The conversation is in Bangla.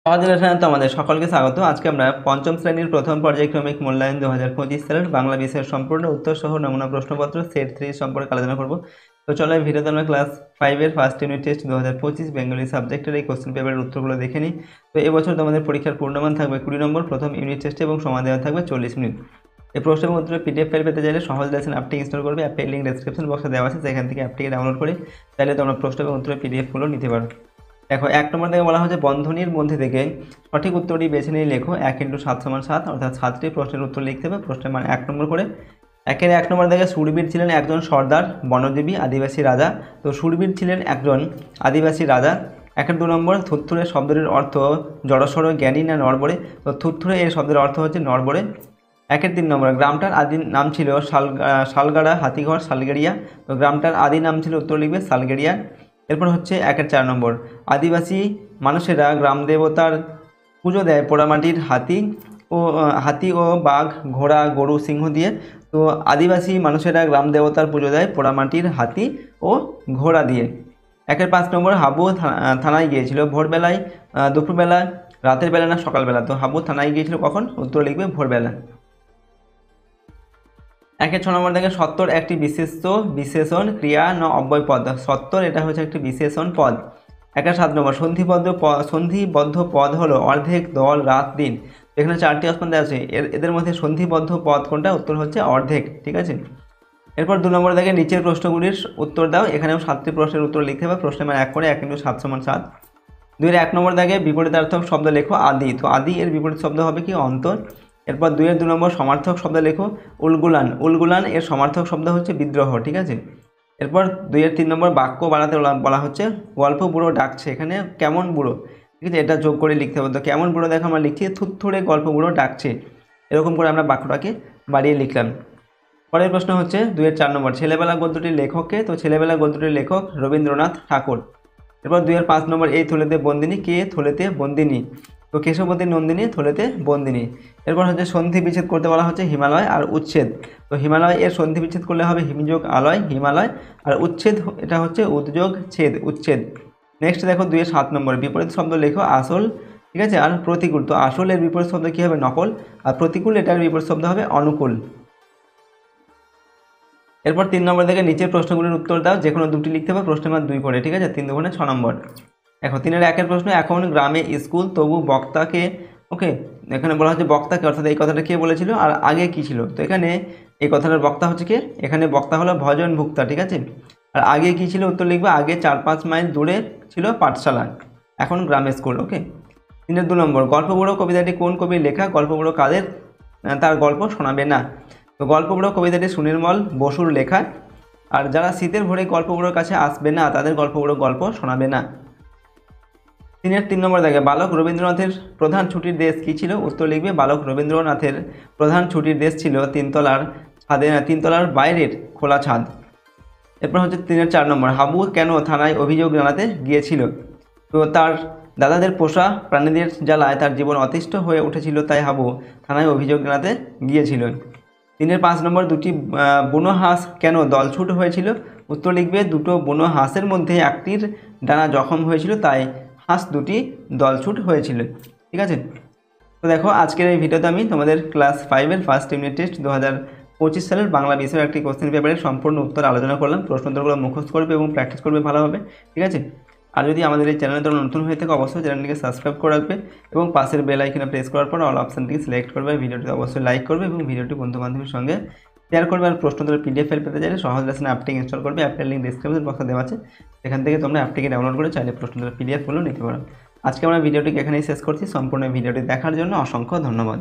তো আমাদের সকলকে স্বাগত। আজকে আমরা পঞ্চম শ্রেণীর প্রথম পর্যায়ক্রমিক মূল্যায়ন 2025 সালের বাংলা বিষয়ের সম্পূর্ণ উত্তর সহ নমুনা প্রশ্নপত্র সেট 3 সম্পর্কে আলোচনা করব। তো চলো এই ভিডিওতে আমরা ক্লাস 5 এর ফার্স্ট ইউনিট টেস্ট 2025 বেঙ্গলি সাবজেক্টের এই কোশ্চেন পেপারের উত্তরগুলো দেখে নিই। তো এবছর তোমাদের পরীক্ষার পূর্ণমান থাকবে 20 নম্বর, প্রথম ইউনিট টেস্টে এবং সময় দেওয়া থাকবে 40 মিনিট। এই প্রশ্ন এবং উত্তরের পিডিএফ ফাইল পেতে চাইলে সহজ লেসন অ্যাপটি ইনস্টল করবে। অ্যাপের লিঙ্ক ডেসক্রিপশন বক্সে দেওয়া আছে, সেখান থেকে অ্যাপটিকে ডাউনলোড করে চাইলে তোমরা প্রশ্ন এবং উত্তরের পিডিএফগুলো নিতে পারো। দেখো, 1 নম্বর থেকে বলা হচ্ছে বন্ধনীর মধ্যে থেকে সঠিক উত্তরটি বেছে নিয়ে লেখো। 1 × 7 = 7, অর্থাৎ 7টি প্রশ্নের উত্তর লিখতে হবে। প্রশ্নের মান 1 নম্বর করে। 1 নম্বর থেকে সুরবীর ছিলেন একজন সর্দার, বনজীবী, আদিবাসী রাজা। তো সুরবীর ছিলেন একজন আদিবাসী রাজা। 2 নম্বর, থুরথুরে শব্দটির অর্থ জড়সড়, জ্ঞানী না নড়বড়ে। তো থুরথুরে এর শব্দের অর্থ হচ্ছে নড়বড়ে। 3 নম্বর, গ্রামটার আদি নাম ছিল শালগাড়া, হাতিঘর, শালগেড়িয়া। তো গ্রামটার আদি নাম ছিল, উত্তর লিখবে শালগেড়িয়া। এরপর হচ্ছে 4 নম্বর, আদিবাসী মানুষেরা গ্রাম দেবতার পুজো দেয় পোড়ামাটির হাতি ও বাঘ, ঘোড়া, গরু, সিংহ দিয়ে। তো আদিবাসী মানুষেরা গ্রাম দেবতার পুজো দেয় পোড়ামাটির হাতি ও ঘোড়া দিয়ে। 5 নম্বর, হাবু থানায় গিয়েছিল ভোরবেলায়, দুপুরবেলা, রাতের বেলা না সকালবেলা। তো হাবু থানায় গিয়েছিল কখন, উত্তর লিখবে ভোরবেলা। 6 নম্বর থেকে সত্তর একটি বিশেষণ ক্রিয়া না অব্যয় পদ। সত্তর এটা হচ্ছে একটি বিশেষণ পদ। 7 নম্বর, সন্ধিবদ্ধ পদ হলো অর্ধেক, দল, রাত, দিন। এখানে 4টি অপশন দেওয়া আছে, এদের মধ্যে সন্ধিবদ্ধ পদ কোনটা, উত্তর হচ্ছে অর্ধেক। ঠিক আছে। এরপর 2 নম্বর থেকে নিচের প্রশ্নগুলির উত্তর দাও। এখানেও 7টি প্রশ্নের উত্তর লিখতে হবে। প্রশ্নের মান 1 করে। 1 × 7 = 7। 2 নম্বর থেকে বিপরীতার্থক শব্দ লেখো। আদি, তো আদি এর বিপরীত শব্দ হবে কি, অন্তর। এরপর 2 নম্বর, সমার্থক শব্দ লেখো। উলগুলান এর সমার্থক শব্দ হচ্ছে বিদ্রোহ। ঠিক আছে। এরপর 3 নম্বর, বাক্য বাড়াতে বলা হচ্ছে গল্প বুড়ো ডাকছে। এখানে কেমন বুড়ো, ঠিক আছে, এটা যোগ করে লিখতে হবে। তো কেমন বুড়ো দেখো আমরা লিখছি থুরথুরে গল্প বুড়ো ডাকছে, এরকম করে আমরা বাক্যটাকে বাড়িয়ে লিখলাম। পরের প্রশ্ন হচ্ছে 4 নম্বর, ছেলেবেলা গদ্যটির লেখককে। তো ছেলেবেলা গদ্যটির লেখক রবীন্দ্রনাথ ঠাকুর। এরপর 5 নম্বর, এই থলেতে বন্দিনী কে, থলেতে বন্দিনী। তো কেশবতী নন্দিনী, থলেতে বন্দিনী। এরপর হচ্ছে সন্ধি বিচ্ছেদ করতে বলা হচ্ছে হিমালয় আর উচ্ছেদ। তো হিমালয় এর সন্ধি বিচ্ছেদ করলে হবে হিমযোগ আলয়, হিমালয়। আর উচ্ছেদ এটা হচ্ছে উদ্যোগ ছেদ, উচ্ছেদ। নেক্সট দেখো 7 নম্বর, বিপরীত শব্দ লেখো আসল, ঠিক আছে, আর প্রতিকূল। তো আসল এর বিপরীত শব্দ কী হবে, নকল। আর প্রতিকূল এটার বিপরীত শব্দ হবে অনুকূল। এরপর 3 নম্বর থেকে নিচের প্রশ্নগুলির উত্তর দাও, যে কোনো দুটি লিখতে হবে। প্রশ্নের মান 2 করে। ঠিক আছে, 3 × 6 নম্বর। দেখো 3-1 প্রশ্ন, এখন গ্রামে স্কুল তবু বক্তাকে, ওকে, এখানে বলা হচ্ছে বক্তাকে, অর্থাৎ এই কথাটা কে বলেছিল আর আগে কি ছিল। তো এখানে এই কথাটার বক্তা হচ্ছে কে, এখানে বক্তা হলো ভজন ভুক্তা। ঠিক আছে। আর আগে কি ছিল, উত্তর লিখবে আগে 4-5 মাইল দূরে ছিল পাঠশালা, এখন গ্রামে স্কুল। ওকে। 2 নম্বর, গল্প বুড়ো কবিতাটি কোন কবির লেখা। গল্প বুড়ো কাদের, তার গল্প শোনাবে না। তো গল্প বুড়ো কবিতাটি সুনির্মল বসুর লেখা। আর যারা শীতের ভোরে গল্প বুড়োর কাছে আসবে না, তাদের গল্প বুড়ো গল্প শোনাবে না। 3 নম্বর দেখে বালক রবীন্দ্রনাথের প্রধান ছুটির দেশ কী ছিল, উত্তর লিখবে বালক রবীন্দ্রনাথের প্রধান ছুটির দেশ ছিল তিনতলার বাইরের খোলা ছাদ। এরপর হচ্ছে 4 নম্বর, হাবু কেন থানায় অভিযোগ জানাতে গিয়েছিল। তো তার দাদাদের পোষা প্রাণীদের জ্বালায় তার জীবন অতিষ্ঠ হয়ে উঠেছিল, তাই হাবু থানায় অভিযোগ জানাতে গিয়েছিল। 5 নম্বর, দুটি বুনো হাঁস কেন দলছুট হয়েছিল, উত্তর লিখবে দুটো বুনো হাঁসের মধ্যে একটির ডানা জখম হয়েছিল, তাই হাঁস দুটি দলছুট হয়েছিল। ঠিক আছে। তো দেখো, আজকের এই ভিডিওতে আমি তোমাদের ক্লাস 5-এর ফার্স্ট ইউনিট টেস্ট 2025 সালের বাংলা বিষয়ের একটি কোশ্চেন পেপারের সম্পূর্ণ উত্তর আলোচনা করলাম। প্রশ্নোত্তরগুলো মুখস্থ করবে এবং প্র্যাকটিস করবে ভালোভাবে। ঠিক আছে। আর যদি আমাদের এই চ্যানেলে তোমরা নতুন হয়ে থাকে, অবশ্যই চ্যানেলটিকে সাবস্ক্রাইব করে রাখবে এবং পাশের বেল আইকনে প্রেস করার পর অল অপশানটিকে সিলেক্ট করবে। ভিডিওটি অবশ্যই লাইক করবে এবং ভিডিওটি বন্ধুবান্ধবের সঙ্গে শেয়ার করবে। আর প্রশ্নোত্তরের পিডিএফ ফাইল পেতে চাইলে সহজ লেসন অ্যাপটি ইনস্টল করবে। অ্যাপের লিঙ্ক ডেসক্রিপশন বক্সে দেওয়া আছে, সেখান থেকে তোমরা অ্যাপটিকে ডাউনলোড করে চাইলে প্রশ্নোত্তরের পিডিএফগুলো নিতে পারো। আজকে আমরা ভিডিওটিকে এখানেই শেষ করছি। সম্পূর্ণ ভিডিওটি দেখার জন্য অসংখ্য ধন্যবাদ।